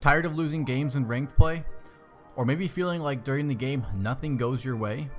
Tired of losing games in ranked play? Or maybe feeling like during the game nothing goes your way?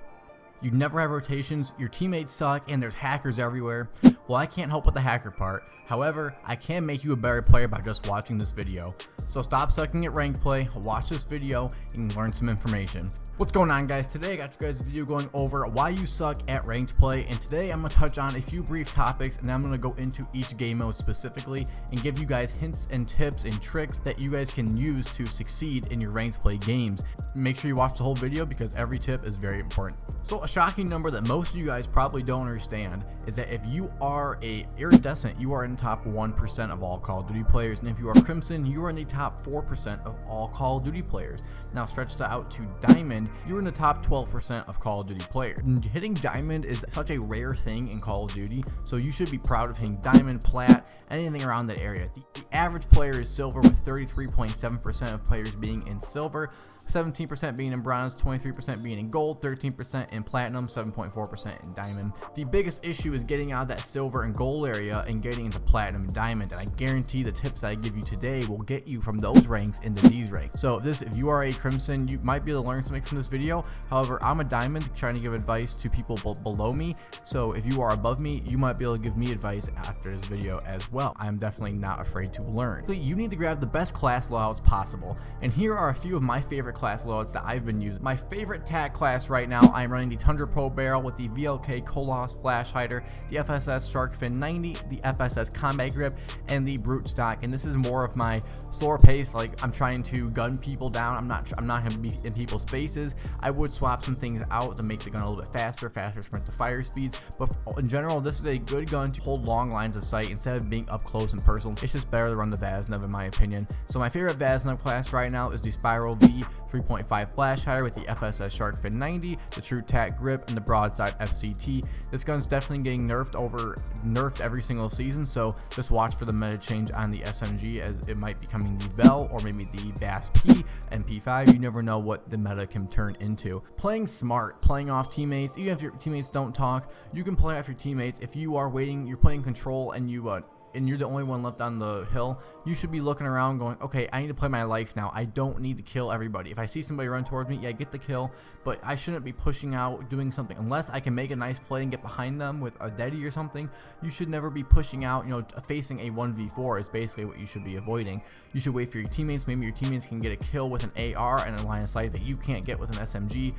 You never have rotations, your teammates suck, and there's hackers everywhere? Well, I can't help with the hacker part. However, I can make you a better player by just watching this video. So stop sucking at ranked play, watch this video, and learn some information. What's going on, guys? Today I got you guys a video going over why you suck at ranked play, and today I'm going to touch on a few brief topics, and I'm going to go into each game mode specifically and give you guys hints and tips and tricks that you guys can use to succeed in your ranked play games. Make sure you watch the whole video because every tip is very important. So a shocking number that most of you guys probably don't understand is that if you are a iridescent, you are in the top 1% of all Call of Duty players, and if you are crimson, you are in the top 4% of all Call of Duty players. Now stretch that out to diamond, you're in the top 12% of Call of Duty players. And hitting diamond is such a rare thing in Call of Duty, so you should be proud of hitting diamond, plat, anything around that area. The average player is silver, with 33.7% of players being in silver, 17% being in bronze, 23% being in gold, 13% in platinum, 7.4% in diamond. The biggest issue is getting out of that silver and gold area and getting into platinum and diamond, and I guarantee the tips that I give you today will get you from those ranks into these ranks. So if you are a crimson, you might be able to learn something from this video. However, I'm a diamond trying to give advice to people below me, so if you are above me, you might be able to give me advice after this video as well. I'm definitely not afraid to learn. So you need to grab the best class loadouts possible, and here are a few of my favorite class loadouts that I've been using. My favorite tag class right now, I'm running the Tundra Pro Barrel with the VLK Kolos Flash Hider, the FSS Shark Fin 90, the FSS Combat Grip, and the Brute Stock. And this is more of my slower pace, like I'm trying to gun people down. I'm not going to be in people's faces. I would swap some things out to make the gun a little bit faster sprint to fire speeds, but in general, this is a good gun to hold long lines of sight instead of being up close and personal. It's just better to run the Vaznov in my opinion. So my favorite Vaznov class right now is the Spiral V 3.5 Flash Hider with the FSS Shark Fin 90, the True Tack Grip, and the Broadside FCT. This gun's definitely getting nerfed every single season, so just watch for the meta change on the SMG, as it might be coming the Vel or maybe the Bass P and P5. You never know what the meta can turn into. Playing smart, playing off teammates, even if your teammates don't talk, you can play off your teammates. If you are waiting, you're playing control, and you're the only one left on the hill, you should be looking around going, okay, I need to play my life now. I don't need to kill everybody. If I see somebody run towards me, yeah, get the kill, but I shouldn't be pushing out, doing something. Unless I can make a nice play and get behind them with a deadie or something, you should never be pushing out. Facing a 1v4 is basically what you should be avoiding. You should wait for your teammates. Maybe your teammates can get a kill with an AR and a line of sight that you can't get with an SMG.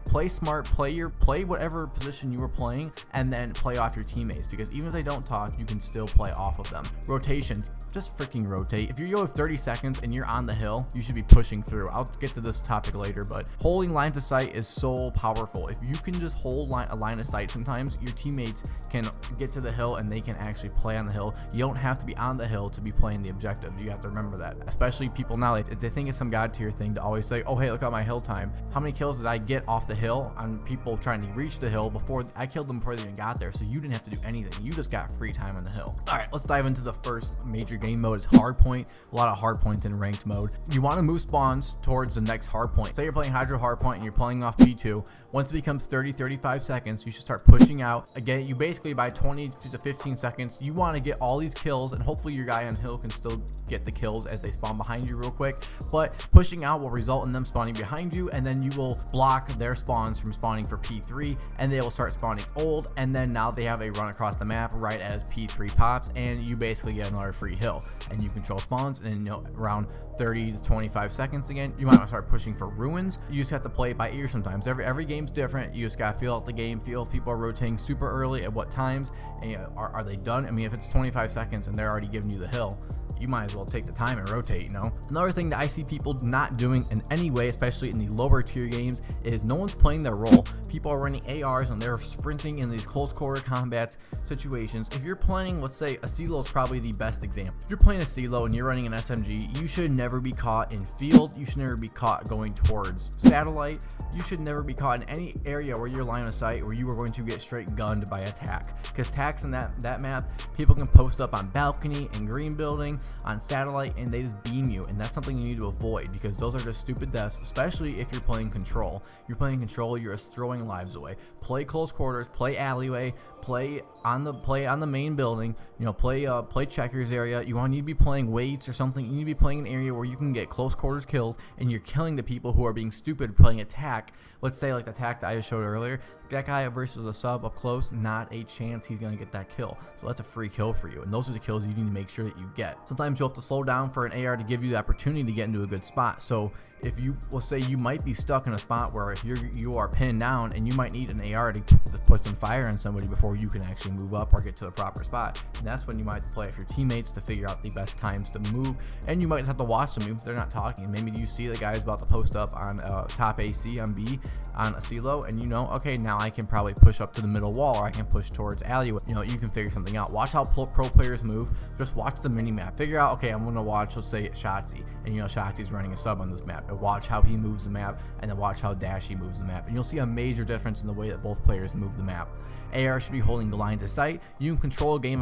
Play smart, play whatever position you were playing, and then play off your teammates, because even if they don't talk, you can still play off of them. Rotations, just freaking rotate. If you go with 30 seconds and you're on the hill, you should be pushing through. I'll get to this topic later, but holding line of sight is so powerful. If you can just hold a line of sight, sometimes your teammates can get to the hill and they can actually play on the hill. You don't have to be on the hill to be playing the objective. You have to remember that. Especially people now, they think it's some god tier thing to always say, oh hey, look at my hill time. How many kills did I get off the hill on people trying to reach the hill before I killed them before they even got there? So you didn't have to do anything. You just got free time on the hill. All right, let's dive into the first major game mode. Is Hardpoint. A lot of Hardpoint in ranked mode. You want to move spawns towards the next Hardpoint. Say you're playing Hydro Hardpoint and you're playing off P2. Once it becomes 30-35 seconds, you should start pushing out. Again, you basically by 20 to 15 seconds, you want to get all these kills, and hopefully your guy on hill can still get the kills as they spawn behind you real quick. But pushing out will result in them spawning behind you, and then you will block their spawns from spawning for P3, and they will start spawning old, and then now they have a run across the map right as P3 pops, and you basically get another free hill, and you control spawns. And around 30 to 25 seconds again, you might want to start pushing for ruins. You just have to play it by ear sometimes. Every game's different. You just gotta feel out the game, feel if people are rotating super early at what times, and are they done. I mean, if it's 25 seconds and they're already giving you the hill, you might as well take the time and rotate. Another thing that I see people not doing in any way, especially in the lower tier games, is no one's playing their role. People are running ARs and they're sprinting in these close quarter combat situations. If you're playing, let's say a CeeLo is probably the best example. If you're playing a CeeLo and you're running an SMG, you should never be caught in field. You should never be caught going towards satellite. you should never be caught in any area where you're line of sight where you are going to get straight gunned by attack. Because attacks in that map, people can post up on balcony and green building, on satellite, and they just beam you, and that's something you need to avoid because those are just stupid deaths, especially if you're playing control. You're playing control, you're just throwing lives away. Play close quarters, play alleyway, play on the main building, play checkers area. You need to be playing weights or something. You need to be playing an area where you can get close quarters kills and you're killing the people who are being stupid playing attack. Let's say like the attack that I just showed earlier, that guy versus a sub up close, not a chance he's gonna get that kill. So that's a free kill for you, and those are the kills you need to make sure that you get. Sometimes you'll have to slow down for an AR to give you the opportunity to get into a good spot. So if you will say you might be stuck in a spot where if you are pinned down and you might need an AR to put some fire on somebody before you can actually move up or get to the proper spot, and that's when you might play with your teammates to figure out the best times to move. And you might have to watch them if they're not talking. Maybe you see the guy's about to post up on top AC on B on a CeeLo, and okay, now I can probably push up to the middle wall, or I can push towards alleyway. You can figure something out. Watch how pro players move. Just watch the mini map. Figure out, okay, I'm gonna watch, let's say Shotzi, and Shotzi's running a sub on this map. And watch how he moves the map, and then watch how Dashy moves the map, and you'll see a major difference in the way that both players move the map. AR should be holding the line to sight. You can control a game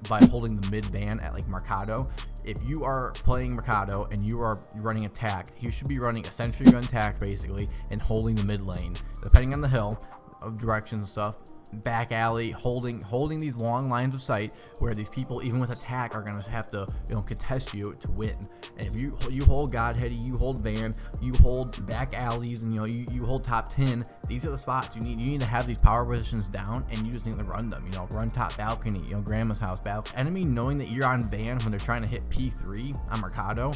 by holding the mid van at like Mercado. If you are playing Mercado and you are running attack, you should be running a sentry gun attack basically and holding the mid lane, depending on the hill of directions and stuff. Back alley, holding these long lines of sight where these people, even with attack, are gonna have to contest you to win. And if you hold Godheady, you hold van, you hold back alleys, and you hold top 10, these are the spots you need to have these power positions down, and you just need to run them. Run top balcony, grandma's house balcony. Enemy knowing that you're on van when they're trying to hit P3 on Mercado,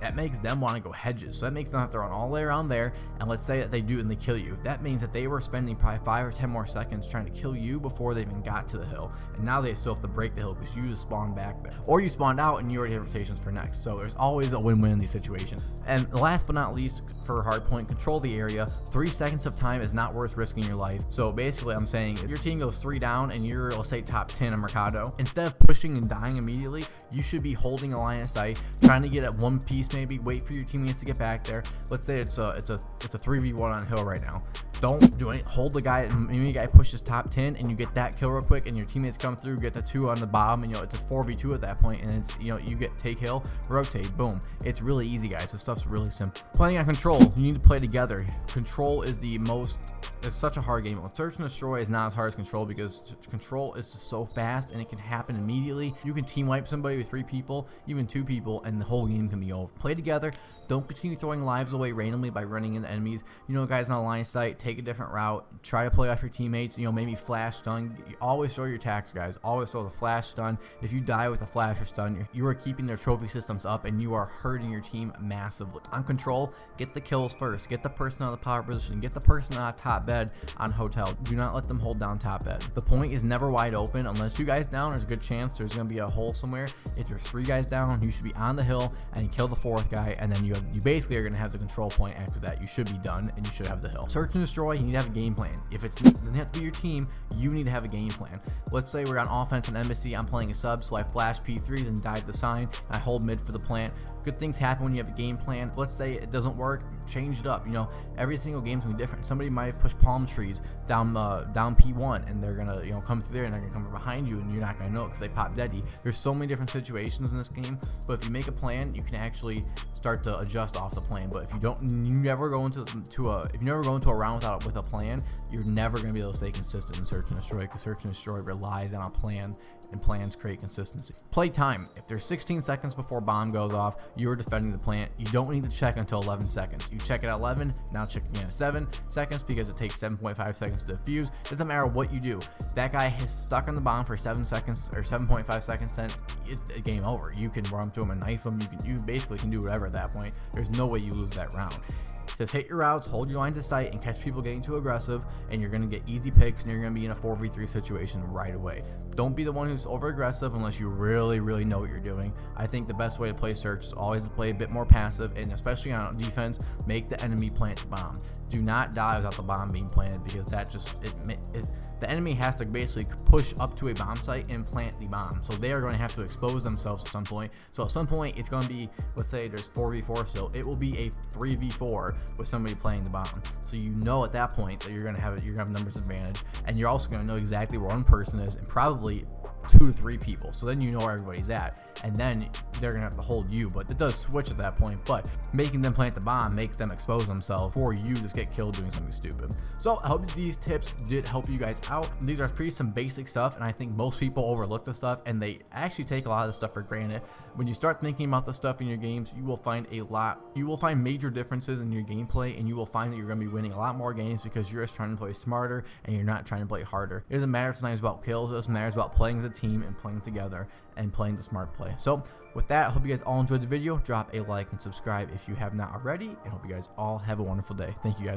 that makes them want to go hedges. So that makes them have to run all the way around there, and let's say that they do and they kill you. That means that they were spending probably 5 or 10 more seconds trying to kill you before they even got to the hill, and now they still have to break the hill because you just spawned back there, or you spawned out and you already have rotations for next. So there's always a win-win in these situations. And last but not least, for Hardpoint, control the area. 3 seconds of time is not worth risking your life. So basically I'm saying if your team goes 3 down and you're, let's say, top 10 in Mercado, instead of pushing and dying immediately, you should be holding a line of sight, trying to get at one piece, maybe wait for your teammates to get back there. Let's say it's a 3v1 on hill right now. Don't do it. Hold the guy, maybe the guy pushes top 10 and you get that kill real quick, and your teammates come through, get the 2 on the bottom, and it's a 4v2 at that point, and it's you get take hill, rotate, boom. It's really easy, guys. This stuff's really simple. Playing on control, you need to play together. Control is it's such a hard game. Search and destroy is not as hard as control because control is just so fast and it can happen immediately. You can team wipe somebody with 3 people, even 2 people, and the whole game can be over. Play together. Don't continue throwing lives away randomly by running into enemies. Guys on a line of sight, take a different route. Try to play off your teammates. Maybe flash stun. You always throw your attacks, guys. Always throw the flash stun. If you die with a flash or stun, you are keeping their trophy systems up and you are hurting your team massively. On control, get the kills first. Get the person out of the power position. Get the person out of top bed on hotel. Do not let them hold down top bed. The point is never wide open. Unless 2 guys down, there's a good chance there's going to be a hole somewhere. If there's 3 guys down, you should be on the hill and kill the 4th guy, and then you basically are going to have the control point after that. You should be done and you should have the hill. Search and destroy, you need to have a game plan. If it doesn't have to be your team, you need to have a game plan. Let's say we're on offense and embassy, I'm playing a sub, so I flash P3, then dive the sign, and I hold mid for the plant. Good things happen when you have a game plan. Let's say it doesn't work, change it up. Every single game's gonna be different. Somebody might push palm trees down P1, and they're gonna come through there, and they're gonna come from behind you, and you're not gonna know it because they pop deady. There's so many different situations in this game, but if you make a plan, you can actually start to adjust off the plan. But if you never go into a round with a plan, you're never gonna be able to stay consistent in search and destroy, because search and destroy relies on a plan, and plans create consistency. Play time. If there's 16 seconds before bomb goes off, you're defending the plant. You don't need to check until 11 seconds. You check at 11, now check again at 7 seconds because it takes 7.5 seconds to defuse. Doesn't matter what you do. That guy is stuck on the bomb for 7 seconds or 7.5 seconds, then it's a game over. You can run to him and knife him. You basically can do whatever at that point. There's no way you lose that round. Just hit your routes, hold your line to sight, and catch people getting too aggressive, and you're going to get easy picks, and you're going to be in a 4v3 situation right away. Don't be the one who's over aggressive unless you really, really know what you're doing. I think the best way to play search is always to play a bit more passive, and especially on defense, make the enemy plant the bomb. Do not die without the bomb being planted, because that just the enemy has to basically push up to a bomb site and plant the bomb. So they are going to have to expose themselves at some point. So at some point it's going to be, let's say there's 4v4, so it will be a 3v4 with somebody playing the bomb. So you know at that point that you're going to have numbers advantage, and you're also going to know exactly where one person is and probably 2 to 3 people. So then you know where everybody's at, and then they're gonna have to hold you. But it does switch at that point. But making them plant the bomb makes them expose themselves for you to get killed doing something stupid. So I hope these tips did help you guys out. These are pretty some basic stuff, and I think most people overlook this stuff, and they actually take a lot of this stuff for granted. When you start thinking about the stuff in your games, you will find major differences in your gameplay, and you will find that you're going to be winning a lot more games because you're just trying to play smarter and you're not trying to play harder. It doesn't matter sometimes about kills, it doesn't matter about playing as a team and playing together and playing the smart play. So with that, I hope you guys all enjoyed the video. Drop a like and subscribe if you have not already, and hope you guys all have a wonderful day. Thank you guys.